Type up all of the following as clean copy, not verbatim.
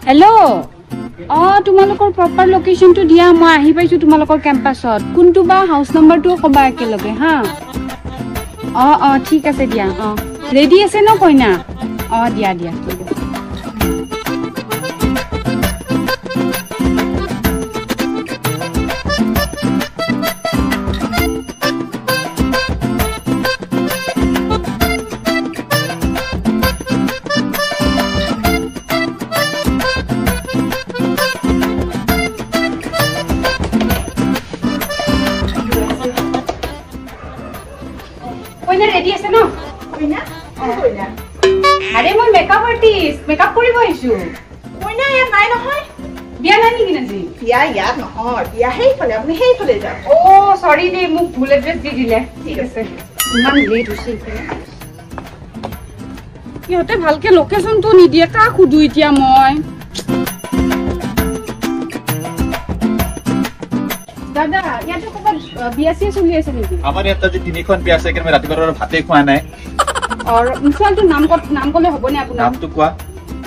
Hello তোমালোকৰ proper লোকেশনটো দিয়া মই আহি পাইছো তোমালোকৰ কেম্পাছত কোনটো বা হাউস নাম্বাৰটো কবা একেলগে হা ঠিক আছে দিয়া ৰেডি আছে ন কইনা দিয়া দিয়া ঠিক আছে रेडी আছে ন কইনা কইনা আরে মই মেকআপ আর্টিস্ট মেকআপ কৰিব আইছো কইনা ইয়া নাই নহয় বিয়া নাই নেকি নাজি বিয়া ইয়া নহয় বিয়া হেইফালে আপুনি হেইফালে যাওক সরি দে মোক ভুল এড্রেস দি দিলে ঠিক আছে ইমান লেট হৈছে ইহতে ভালকে লোকেশনটো নিদিয়ে কা খুদু ইতিয়া মই দাদা ইয়াতে কবাত বিয়া চিয়া চলি আছে নেকি আমাৰ ইয়াতে যে তিনিখন বিয়া আছে কিন্তু ৰাতিপুৱাৰ ভাতে খোৱা নাই আৰু মুছালটো নাম কলে হ'বনে আপোনাৰ নামটো কোৱা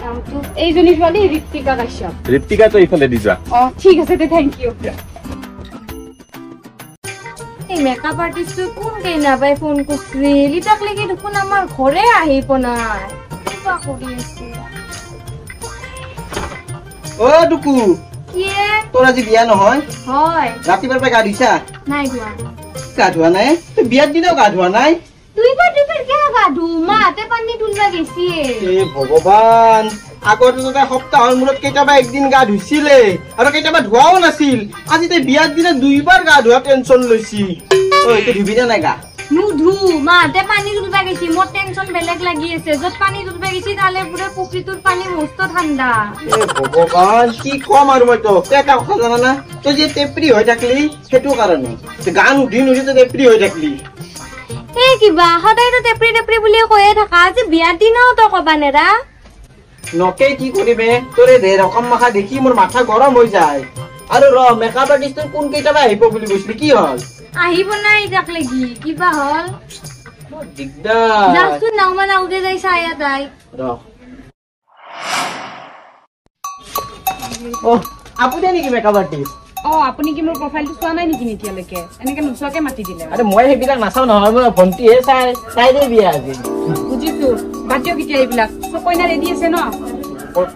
নামটো এইজনী ছোৱালী ঋতিকা কাশ্যপ ঋতিকা তো ইফালে দি যোৱা ঠিক আছে তে থ্যাংক ইউ এই মেকআপ আর্টিস্ট কোন কেনা বাই ফোন করছি লিটাক লাগি দেখুন আমার ঘরে আহি পনাই কিবা কৰি আছে ও দুকু কিয়ে তোৰ আজি বিয়া নহয় হয় ৰাতিপুৱাৰ পৰা গা ধুইছা নাই ধোৱা গা ধোৱা নাই তুই বিয়াৰ দিনাও গা ধোৱা নাই দুইবাৰ কিয় গা ধু মাতে পানী তুলবা গেছি এ ভগৱান আগতে তো সপ্তাহৰ মূৰত কেইটাবা একদিন গা ধুইছিলে আৰু কেইটাবা ধোৱাও নাছিল আজি তাই বিয়াৰ দিনা দুইবাৰ গা ধোৱা টেনচন লৈছি ঐ তই ধুবি না নাই গা নুধু মাতে পানী তুলবা গেছি মোৰ টেনচন বেলেগ লাগি আছে যত পানী তুলবা গেছি তালে পুৰা পুখুৰীটোৰ পানী মস্ত ঠাণ্ডা এ ভগৱান কি কম আৰু মই তো এটা কথা জানা না তই যে টেপৰি হৈ থাকলি সেইটো কাৰণে গা নুধি নুধি তই টেপৰি হৈ থাকলি এই কিবা সদায় তো টেপৰি টেপৰি বুলি কৈয়ে থাকা আজি বিয়াৰ দিনাও তো কবা নেৰা নকে কি কৰিবে তোৰে দে ৰকম মাখা দেখি মোৰ মাথা গৰম হৈ যায় আৰু মেকআপ আৰ্টিস্টৰ কোন কেইটাবা আহিব বুলি কৈছিলি কি হল আহিব নাই তাক লাগি কিবা হল দিগদাৰ যাচটো নাওমান আউগে যাই চায়া তাই আপুনি নেকি মেকআপ আৰ্টিস্ট আপুনি কি মোৰ প্ৰফাইলটো চোৱা নাই নেকি নিতিয়ালৈকে এনেকে নুচুৱাকে মাতি দিলে আৰে মই সেইবিলাক নাচাও নহয় মোৰ ভণ্টিহে চাই দে বিয়া আজি বুজিছো বাটিও কেতিয়া এইবিলাক কইনা ৰেডি আছে ন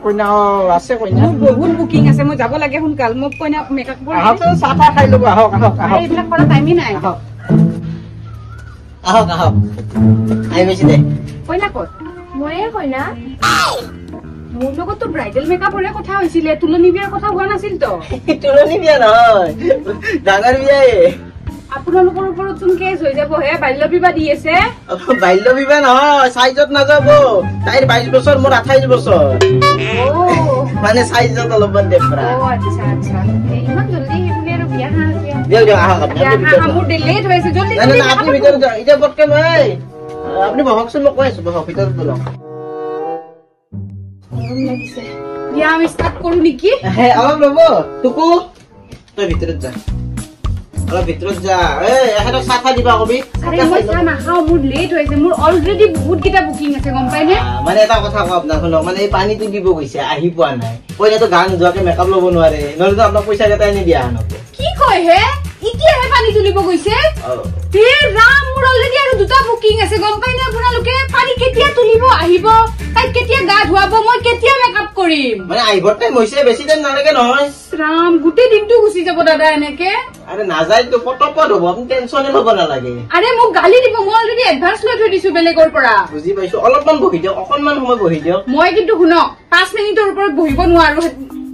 কইনা আছে কইনা বহুত বুকিং আছে মই যাব লাগে সোনকাল মোক কইনা মেকআপ আহক চাহ খাই ল'ব আহক এইবিলাক কৰা টাইমে নাই আহক আহি বেছি দে কইনা ক'ত ময়ে কইনা মোৰ লগততো ব্ৰাইডেল মেকআপৰে কথা হৈছিলে তুলনি বিয়াৰ কথা হোৱা নাছিল তো তুলনি বিয়া নহয় ডাঙৰ বিয়াই আপোনালোকৰ ওপৰত চোন কেছ হৈ যাব হে বাল্য বিবাহ দি আছে বাল্য বিবাহ নহয় চাইজত নাযাব তাইৰ 22 বছৰ মোৰ 28 বছৰ মানে চাইজত অলপমান দেখৰা আচ্ছা ইমান জলদি হেবুলি আৰু বিয়া দিয়ক আহক মোৰ ডিলেট হৈছে জলদি নাই আপুনি ভিতৰত যাওক এতিয়া পটকে মই আপুনি বহকচোন মই কৈ আছো বহক ভিতৰত বলক বিয়া আমি ষ্টাৰ্ট কৰো নেকি অলপ ল'ব টুকু তই ভিতৰত যা অলপ ভিতৰত যা এহেঁতক চাফা দিবা কবি মই চাহ নাখাওঁ মোৰ লেট হৈছে মোৰ অলৰেডি বহুত কেইটা বুকিং আছে গম পাইনে মানে এটা কথা কওঁ আপোনাক শুনক মানে এই পানীটো দিব গৈছে আহি পোৱা নাই পইচাটো গান যোৱাকে মেকআপ ল'ব নোৱাৰে নহ'লেতো আপোনাক পইচা কেইটাই নিদিয়া আনকে কি কয় হে এতিয়াহে পানী তুলিব গৈছে হে ৰাম মোৰ অলৰেডি আৰু দুটা বুকিং আছে গম পাইনে আপোনালোকে পানী কেতিয়া তুলিব আহিব তাই কেতিয়া গা ধুৱাব মই কেতিয়া মেকআপ কৰিম মানে আহিবৰ টাইম হৈছে বেছি টাইম নালাগে নহয় ৰাম গোটেই দিনটো গুচি যাব দাদা এনেকে আরে না যাই তো পটপট হবো আপনি টেনশনে লব না লাগে আরে মোক গালি দিব মই অলরেডি অ্যাডভান্স লৈ থৈ দিছো বেলেগৰ পৰা বুজি পাইছো অলপমান বহি দিও অকনমান সময় বহি দিও মই কিন্তু শুনক 5 মিনিটৰ ওপৰত বহিব নোৱাৰো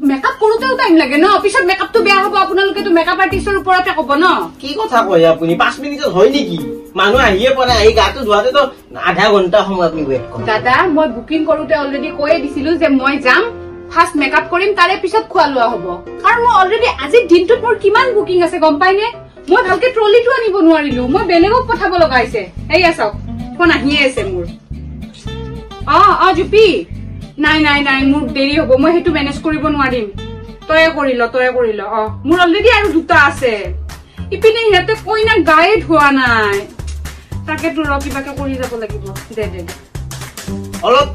মেকআপ কৰোতেও টাইম লাগে ন পিছত মেকআপটো বেয়া হ'ব আপোনালোকে তো মেকআপ আৰ্টিষ্টৰ ওপৰতে ক'ব ন কি কথা কয় আপুনি 5 মিনিটত হয় নেকি মানুহ আহিয়ে পৰে আহি গাটো ধোৱাতে তো আধা ঘন্টা সময় আপুনি ওয়েট কৰক দাদা মই বুকিং কৰোতে অলৰেডি কৈয়ে দিছিলো যে মই যাম ফাৰ্স্ট মেকআপ কৰিম তাৰে পিছত খোৱা লোৱা হ'ব কাৰণ মই অলৰেডি আজি দিনটোত মোৰ কিমান বুকিং আছে গম পাইনে মই ভালকে ট্ৰলিটো আনিব নোৱাৰিলো মই বেলেগক পঠাব লগা হৈছে এইয়া চাওক ফোন আহিয়ে আছে মোৰ জুপি নাই মোৰ দেৰি হ'ব মই হেতু মেনেজ কৰিব নোৱাৰিম তয়ে কৰি ল মোৰ অলৰেডি আৰু দুটা আছে ইপিনে হিয়াতে কইনা গায়ে ধোৱা নাই তাকে তো কিবাকে কৰি যাব লাগিব দে অলপ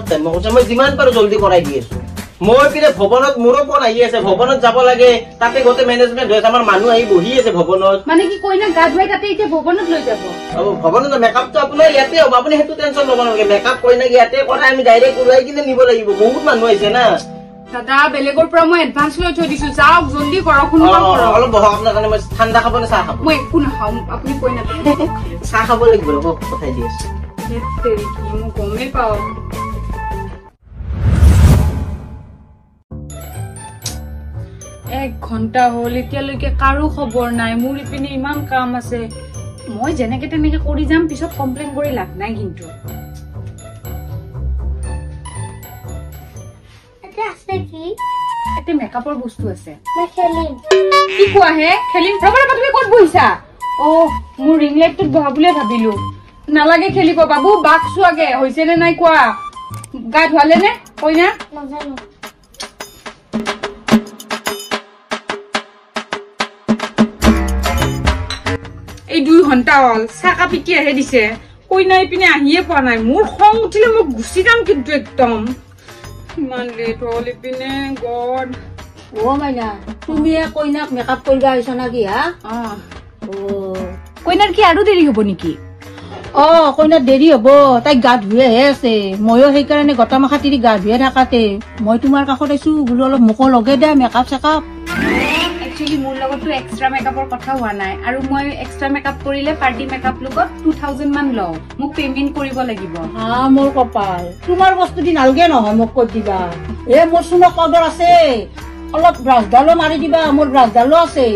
টাইম মই যিমান পাৰো জলদি কৰাই দি আছো মই পিনে ভৱনত মোৰো ফোন আহি আছে ভৱনত যাব লাগে তাতে গোটেই মেনেজমেণ্ট হৈ আমাৰ মানুহ আহি বহি আছে ভৱনত মানে কি কইনা গা ধুৱাই তাতে এতিয়া ভৱনত লৈ যাব ভৱনত মেকআপটো আপোনাৰ ইয়াতে হ'ব আপুনি সেইটো টেনচন ল'ব নালাগে মেকআপ কইনা ইয়াতে কৰা আমি ডাইৰেক্ট ওলাই কিনে নিব লাগিব বহুত মানুহ আহিছে না দাদা বেলেগৰ পৰা মই এডভান্স লৈ থৈ দিছো যাওক জলদি কৰক সোনকালে কৰক অলপ বহক আপোনাৰ কাৰণে মই ঠাণ্ডা খাব নে চাহ খাব মই একো নাখাওঁ আপুনি কইনা চাহ খাব লাগিব ৰ'ব পঠাই দি আছো মই গমেই পাওঁ 1 ঘণ্টা হল এতিয়ালৈকে কাৰো খবৰ নাই মোৰ ইপিনে ইমান কাম আছে মই যেনেকে তেনেকে কৰি যাম পিছত কমপ্লেইন কৰি লাভ নাই কিন্তু এটা আছে কি এতে মেকআপৰ বস্তু আছে না খেলিম কি কোৱা হে খেলিম ৰবা তুমি ক'ত বহিছা ও মোৰ ৰিং লাইটটোত বহা বুলিয়ে ভাবিলো নালাগে খেলিব বাবু বাক চোৱাগে হৈছে নে নাই কোৱা গা ধুৱালে নে কইনা নাজানো এই 2 ঘণ্টা হল চাকা পিটি আহে দিছে কইনাই পিনে আহিয়ে পোৱা নাই মোৰ খং উঠিলে মই গুচি যাম কিন্তু একদম ইমান লেট হল ইপিনে গড ও মাইনা তুমি কইনাক মেকআপ কৰিবা আহিছ না কি হা ও কইনাৰ কি আৰু দেৰি হ'ব নেকি কইনাৰ দেৰি হ'ব তাই গা ধুইহে আছে ময়ো সেইকাৰণে গটা মাখা তিৰি গা ধুৱে থাকাতে মই তোমাৰ কাষত আছো বোলো অলপ মোকো লগে দে মেকআপ চেকআপ একচুয়ালি মোৰ লগতো এক্সট্ৰা মেকআপৰ কথা হোৱা নাই আৰু মই এক্সট্ৰা মেকআপ কৰিলে পাৰ্টি মেকআপ লগত 2000 মান লও মোক পেমেন্ট কৰিব লাগিব মোৰ কপাল তোমাৰ বস্তু দি নালগে নহয় মোক কৈ দিবা মোৰ চুনক পাউডাৰ আছে অলপ ব্ৰাছডালো মাৰি দিবা মোৰ ব্ৰাছডালো আছে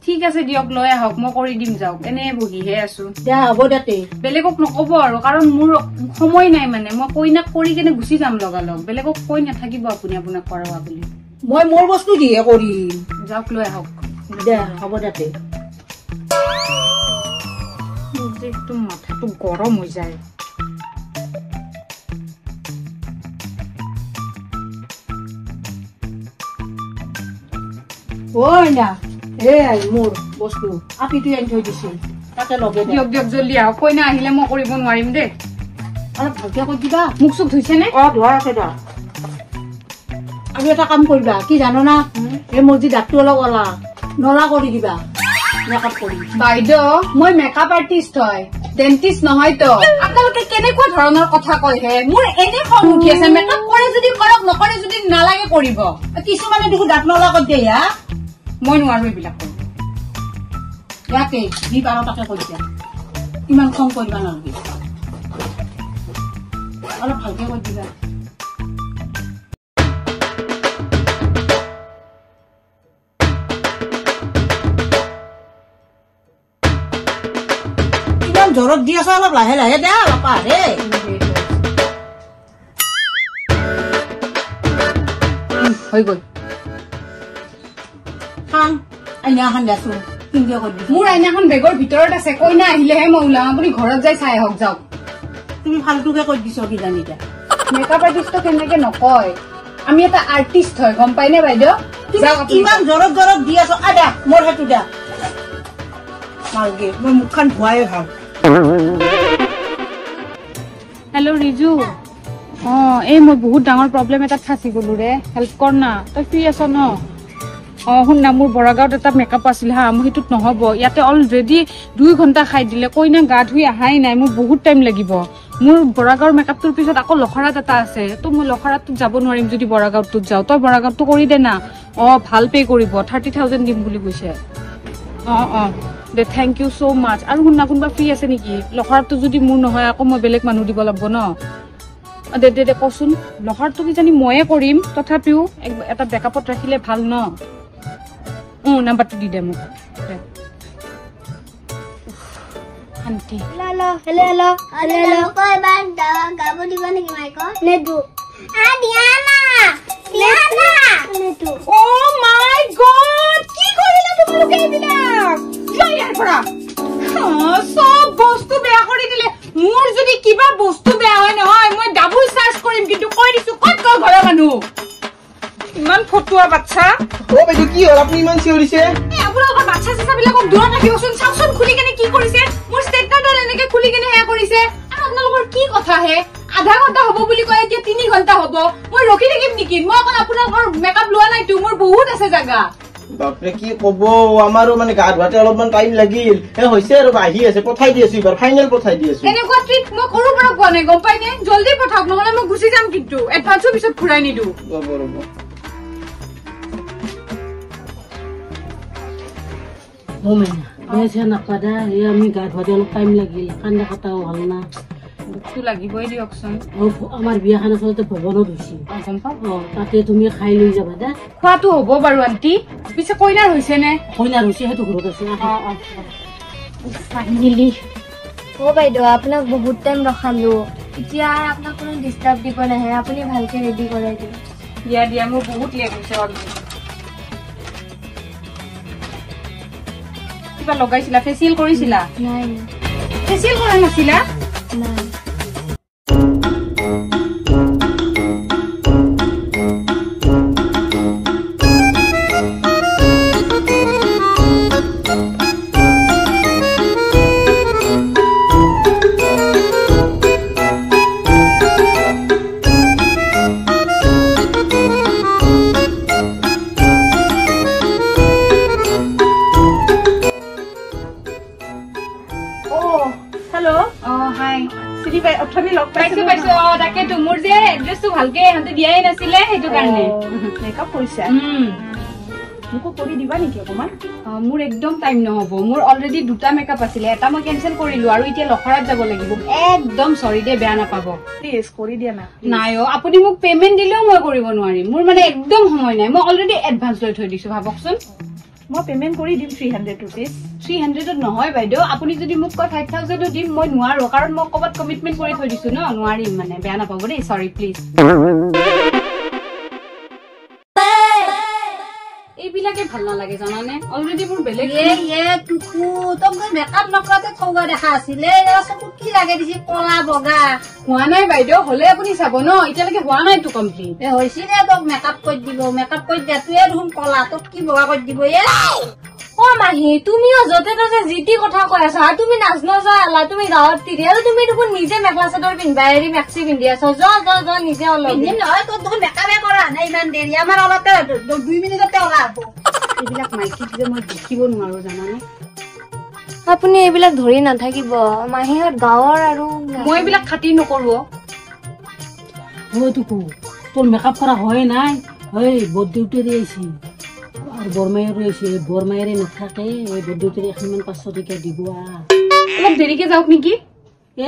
ঠিক আছে দিয়ক লৈ আহক মই কৰি দিম যাওক এনে বহিহে আছো দিয়া হ'ব দাতে বেলেগক নকব আৰু কাৰণ মোৰ সময় নাই মানে মই কইনাক কৰি কেনে গুচি যাম লগালগ বেলেগক কৈ নাথাকিব আপুনি আপোনাক কৰাবা বুলি মই মোৰ বস্তু দিয়ে কৰিম যাওক লৈ আহক দিয়া হ'ব দাতে একদম মাথাটো গৰম হৈ যায় না মোৰ বস্তু আপিটো আনি থৈ দিছিল তাতে লগে দিয়ক দিয়ক জলদি আহক কইনা আহিলে মই কৰিব নোৱাৰিম দেই অলপ ভালকে কৈ দিবা মুখ চুখ ধুইছে নে ধোৱা আছে দা আৰু এটা কাম কৰিবা কি জানো না এই মোৰ যি দাঁতটো অলপ ওলা নলা কৰি দিবা মেকআপ কৰি বাইদেউ মই মেকআপ আৰ্টিষ্ট হয় ডেন্টিষ্ট নহয় তো আপোনালোকে কেনেকুৱা ধৰণৰ কথা কয় হে মোৰ এনে খং উঠি আছে মেকআপ কৰে যদি কৰক নকৰে যদি নালাগে কৰিব কিছুমানে দেখো দাঁত নলা কৰি দিয়ে হা মই নোৱাৰো এইবিলাক ইয়াতে যি পাৰো তাকে কৈ দিয়া ইমান খং কৰিবা নালাগে অলপ ভালকে কৈ দিবা ইমান জ্বৰত দি আছা অলপ লাহে লাহে দে অলপ আহে হৈ গল আইনাখন দেচোন মোৰ আইনাখন বেগৰ ভিতৰত আছে কইনা আহিলেহে মই ওলাম আপুনি ঘৰত যাই চাই আহক যাওক তুমি ফালতুকে কৈ দিছ কিজানি এতিয়া মেকআপ আৰ্টিষ্টক কেনেকে নকয় আমি এটা আৰ্টিষ্ট হয় গম পাই নে বাইদেউ ইমান জ্বৰত জ্বৰত দি আছ আদা মোৰ সেইটো দা মালগে মই মুখখন ধুৱাই ভাল হেল্ল' ৰিজু এই মই বহুত ডাঙৰ প্ৰব্লেম এটাত ফাঁচি গলো ৰে হেল্প কৰ না তই ফ্ৰী আছ ন শুন না মোৰ বৰাগাঁৱত এটা মেকআপ আছিল হা মোৰ সেইটোত নহ'ব ইয়াতে অলৰেডি 2 ঘণ্টা খাই দিলে কইনা গা ধুই আহাই নাই মোৰ বহুত টাইম লাগিব মোৰ বৰাগাঁৱৰ মেকআপটোৰ পিছত আকৌ লখৰাত এটা আছে তো মই লখৰাতটোত যাব নোৱাৰিম যদি বৰাগাঁৱটোত যাওঁ তই বৰাগাঁৱটো কৰি দে না ভাল পে কৰিব 30,000 দিম বুলি কৈছে দে থেংক ইউ ছ' মাছ আৰু শুন না কোনোবা ফ্ৰী আছে নেকি লখৰাতটো যদি মোৰ নহয় আকৌ মই বেলেগ মানুহ দিব লাগিব ন দে দে দে কচোন লখৰাতটো কিজানি ময়ে কৰিম তথাপিও এটা বেকআপত ৰাখিলে ভাল ন নাম্বাৰটো দি দে মোক শান্তি Hello, hello, hello. Kau banda, kamu di mana Maiko? Nedu. Diana. Diana. Nedu. Oh my God! কি কৰিলা তোমালোকে এইবিলাক? যোৱা ইয়াৰ পৰা। সব বস্তু বেয়া কৰি দিলে। মোৰ যদি কিবা বস্তু বেয়া হয় নহয় মই ডাবল চাৰ্জ কৰিম কিন্তু কৈ দিছো ক'ত গ'ল ঘৰৰ মানুহ? ইমান ফটুৱা বাচ্চা বাইদেউ কি হ'ল আপুনি ইমান চিঞৰিছে আপোনালোকৰ বাচ্চা চাচাবিলাকক দূৰত ৰাখিবচোন চাওকচোন খুলি কেনে কি কৰিছে মোৰ ষ্টেটমেণ্টত এনেকে খুলি কেনে হেয়া কৰিছে আৰু আপোনালোকৰ কি কথা হে আধা ঘণ্টা হ'ব হ'ব বুলি কয় এতিয়া 3 ঘণ্টা হ'ব মই ৰখি থাকিম নেকি মই অকল আপোনালোকৰ মেকআপ লোৱা নাই তো মোৰ বহুত আছে জাগা বাপৰে কি কব আমাৰো মানে গা ধুৱাতে অলপমান টাইম লাগিল এ হৈছে আৰু আহি আছে পঠাই দি আছো এবাৰ ফাইনেল পঠাই দি আছো এনেকুৱা ট্ৰিট মই কৰো পৰা কোৱা নাই গম পাই নে জলদি পঠাওক নহলে মই গুচি যাম কিন্তু এডভান্সো পিছত ঘূৰাই নিদো ৰ'ব ৰ'ব বেছে নাপাদা এই আমি গা ধুৱাতে অলপ টাইম লাগিল কান্দা কাটাও ভাল না দুখটো লাগিবই দিয়কচোন আমাৰ বিয়াখন আচলতে ভৱনত হৈছে গম পাওঁ তাতে তুমি খাই লৈ যাবা দে খোৱাটো হ'ব বাৰু আন্টি পিছে কইনাৰ হৈছে নে কইনাৰ হৈছে সেইটো ঘৰত আছে ফাইনেলি অ বাইদেউ আপোনাক বহুত টাইম ৰখালো এতিয়া আপোনাক কোনো ডিষ্টাৰ্ব দিব নাহে আপুনি ভালকে ৰেডি কৰাই দিব দিয়া মোৰ বহুত লেট হৈছে অলৰেডি কিবা লগাইছিলা ফেচিয়েল কৰিছিলা নাই ফেচিয়েল কৰা নাছিলা নাই তাকেতো মোৰ যে এড্ৰেছটো ভালকে ইহঁতে দিয়াই নাছিলে সেইটো কাৰণে মেকআপ কৰিছা মোকো কৰি দিবা নেকি অকমান মোৰ একদম টাইম নহ'ব মোৰ অলৰেডি 2টা মেকআপ আছিলে এটা মই কেনচেল কৰিলো আৰু এতিয়া লখৰাত যাব লাগিব একদম সৰি দে বেয়া নাপাব প্লিজ কৰি দিয়া না নাই আপুনি মোক পেমেণ্ট দিলেও মই কৰিব নোৱাৰিম মোৰ মানে একদম সময় নাই মই অলৰেডি এডভান্স লৈ থৈ দিছো ভাবকচোন মই পেমেণ্ট কৰি দিম 300 rupees 300 নহয় বাইদেউ আপুনি যদি মোক কয় 5000 দিম মই নোৱাৰো কাৰণ মই কবাত কমিটমেন্ট কৰি থৈ দিছো ন নোৱাৰিম মানে বেয়া নাপাব দেই সৰি প্লিজ এইবিলাকে ভাল নালাগে জানানে অলৰেডি মোৰ বেলেগ টুকু তোক মেকআপ নকৰাতে থৌগা দেখা আছিলে চকুত কি লাগে দিছে কলা বগা হোৱা নাই বাইদেউ হলে আপুনি চাব ন এতিয়ালৈকে হোৱা নাইতো কমপ্লিট হৈছিলে তোক মেকআপ কৰি দিব মেকআপ কৰি দিয়াটোৱে দেখোন কলা তোক কি বগা কৰি দিব অ মাহী তুমিও যতে ততে জিটি কথা কৈ আছা তুমি নাচ নজা তুমি গাঁৱত তিৰি আৰু তুমি দেখোন নিজে মেখেলা চাদৰ পিন্ধিবা এৰি মেক্সি পিন্ধি আছ যা নিজে অলপ নহয় তোৰ দেখোন মেকআপে কৰা নাই ইমান দেৰি আমাৰ অলপতে 2 মিনিটতে ওলাব এইবিলাক মাইকীক যে মই দেখিব নোৱাৰো জানানে আপুনি এইবিলাক ধৰি নাথাকিব মাহীহঁত গাঁৱৰ আৰু মই এইবিলাক খাতিৰ নকৰো টুকু তোৰ মেকআপ কৰা হয় নাই বৰদেউতাৰে আহিছে আৰু বৰমায়েৰো আহিছে বৰমায়েৰে নাথাকে বৰদেউতাৰে এখনমান 500 টকা দিব অলপ দেৰিকে যাওক নেকি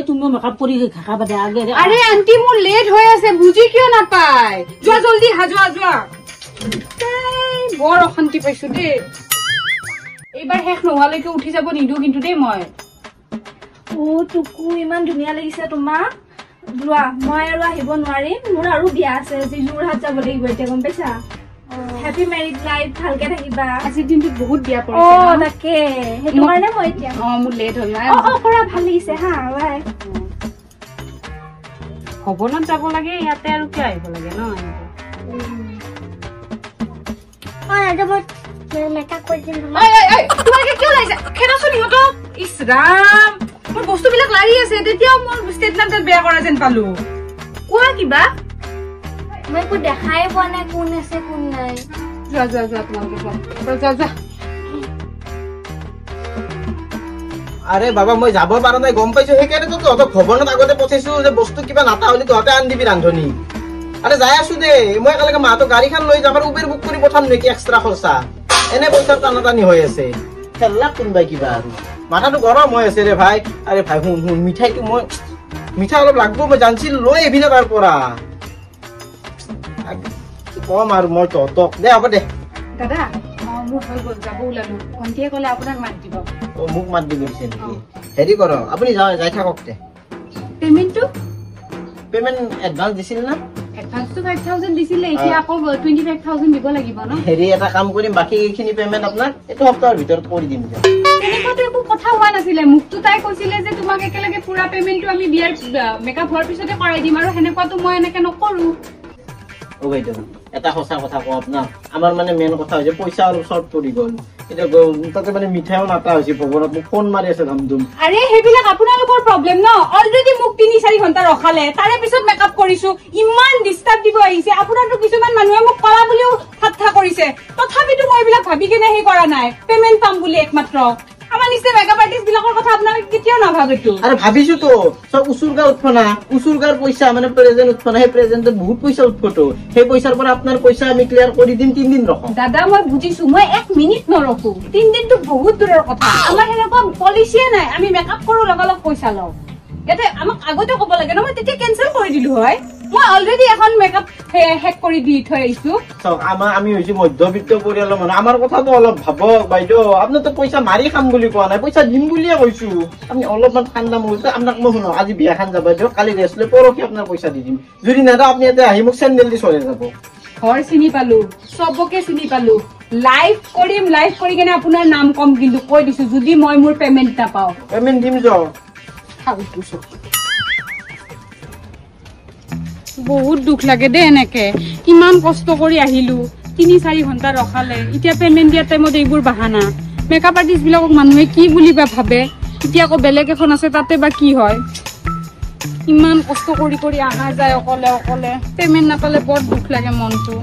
তুমিও মেকআপ কৰি খাকা বাদে আগে আৰে আন্টি মোৰ লেট হৈ আছে বুজি কিয় নাপায় যোৱা জলদি যোৱা বৰ অশান্তি পাইছো দেই এইবাৰ শেষ নোহোৱালৈকে উঠি যাব নিদো কিন্তু দেই মই টুকু ইমান ধুনীয়া লাগিছে তোমাক যোৱা মই আৰু আহিব নোৱাৰিম মোৰ আৰু বিয়া আছে আজি যোৰহাট যাব লাগিব এতিয়া গম পাইছা হেপী মেৰিড লাইফ ভালকে থাকিবা আজিৰ দিনটো বহুত বিয়া পৰিছে তাকে সেইটো কাৰণে মই এতিয়া মোৰ লেট হ'ল কৰা ভাল লাগিছে হা বাই ভৱনত যাব লাগে ইয়াতে আৰু কিয় আহিব লাগে ন মেকআপ কৰি দিম তোমালোকে কিয় লাগিছে খেদাচোন ইহঁতক ইছ ৰাম মোৰ বস্তুবিলাক লাৰি আছে তেতিয়াও মোৰ ষ্টেটমেণ্টত বেয়া কৰা যেন পালো কোৱা কিবা মই একো দেখাই পোৱা নাই কোন আছে কোন নাই যোৱা তোমালোকে যোৱা আৰে বাবা মই যাব পৰা নাই গম পাইছো সেইকাৰণে তহঁতক ভৱনত আগতে পঠাইছো যে বস্তু কিবা নাটা হলে তহঁতে আনি দিবি ৰান্ধনি আৰে যাই আছো দে মই একেলগে মাহঁতক গাড়ীখন লৈ যাম আৰু উবেৰ বুক কৰি পঠাম নেকি এক্সট্ৰা খৰচা এনে পইচাৰ টানাটানি হৈ আছে খেললাক কোনোবাই কিবা আৰু মাথাটো গৰম হৈ আছে ৰে ভাই আৰে ভাই শুন মিঠাইটো মই মিঠাই অলপ লাগব মই জানছিল লৈ আহিবি না তাৰ পৰা কম আৰু মই তহঁতক দে হ'ব দে দাদা মোৰ হৈ গ'ল যাব ওলালো ভণ্টিয়ে ক'লে আপোনাক মাত দিব মোক মাত দিব দিছে নেকি হেৰি কৰ আপুনি যাই থাকক দে পেমেণ্ট এডভান্স দিছিল না এডভান্সটো 5000 দিছিলে এতিয়া আকৌ 25000 দিব লাগিব ন হেৰি এটা কাম কৰিম বাকীখিনি পেমেণ্ট আপোনাক এইটো সপ্তাহৰ ভিতৰত কৰি দিম তেনেকুৱাতো একো কথা হোৱা নাছিলে মোকতো তাই কৈছিলে যে তোমাক একেলগে পুৰা পেমেণ্টটো আমি বিয়াৰ মেকআপ হোৱাৰ পিছতে কৰাই দিম আৰু সেনেকুৱাতো মই এনেকে নকৰো বাইদেউ এটা সঁচা কথা কওঁ আপোনাক আমাৰ মানে মেইন কথা হৈছে পইচা অলপ শ্বৰ্ট পৰি গ'ল এতিয়া তাতে মানে মিঠাইও নাটা হৈছে ভৱনত মোক ফোন মাৰি আছে ধামধুম আৰে সেইবিলাক আপোনালোকৰ প্ৰব্লেম ন অলৰেডি মোক 3-4 ঘণ্টা ৰখালে তাৰে পিছত মেকআপ কৰিছো ইমান ডিস্টাৰ্ব দিব আহিছে আপোনাৰটো কিছুমান মানুহে মোক কলা বুলিও ঠাট্টা কৰিছে তথাপিতো মই এইবিলাক ভাবি কেনে হে কৰা নাই পেমেন্ট পাম বুলি একমাত্ৰ আমাৰ নিশ্চয় মেকআপ আৰ্টিষ্ট বিলাকৰ কথা আপোনালোকে কেতিয়াও নাভাবেতো আরে ভাবিছো তো সব উসুরগা উৎপনা উসুরগার পয়সা মানে প্রেজেন্ট উৎপনা সেই প্রেজেন্টে বহুত পয়সা উৎপটো সেই পয়সার পর আপনার পয়সা আমি ক্লিয়ার কৰি দিম 3 দিন ৰখ দাদা মই বুজিছো মই 1 মিনিট নৰখো 3 দিনটো বহুত দূৰৰ কথা আমাৰ হেনেকুৱা পলিচিয়ে নাই আমি মেকআপ কৰো লগালগ পইচা লও এতে আমাক আগতে ক'ব লাগে ন মই তেতিয়া কেনসেল কৰি দিলো হয় মই অলৰেডি এখন মেকআপ হেক কৰি দি থৈ আইছো আমি হইছি মধ্যবিত্ত পৰিয়ালৰ মানুহ আমাৰ কথাটো অলপ ভাবক বাইদেউ আপনি তো পয়সা মাৰি খাম বুলি কোৱা নাই পয়সা দিম বুলিয়ে কৈছো আমি অলপমান ঠাণ্ডা মূলতে আপোনাক মই শুনো আজি বিয়া খান যাব দিও কালি ৰেষ্ট লৈ পৰহি আপোনাৰ পয়সা দি দিম যদি না আপনি এতে আহি মোক চেন্ডেল দি চলে যাব ঘৰ চিনি পালো সবকে চিনি পালো লাইভ কৰি কেনে আপোনাৰ নাম কম কিন্তু কৈ দিছো যদি মই মোৰ পেমেন্ট না পাও পেমেন্ট দিম যাও বহুত দুখ লাগে দে এনেকে কিমান কষ্ট কৰি আহিলো 3-4 ঘণ্টা ৰখালে এতিয়া পেমেন্ট দিয়া টাইমত এইবোৰ বাহানা মেকআপ আৰ্টিষ্ট বিলাকক মানুহে কি বুলি ভাবে এতিয়া আকৌ বেলেগ এখন আছে তাতে বা কি হয় ইমান কষ্ট কৰি আহা যায় অকলে পেমেন্ট নাপালে বৰ দুখ লাগে মনটো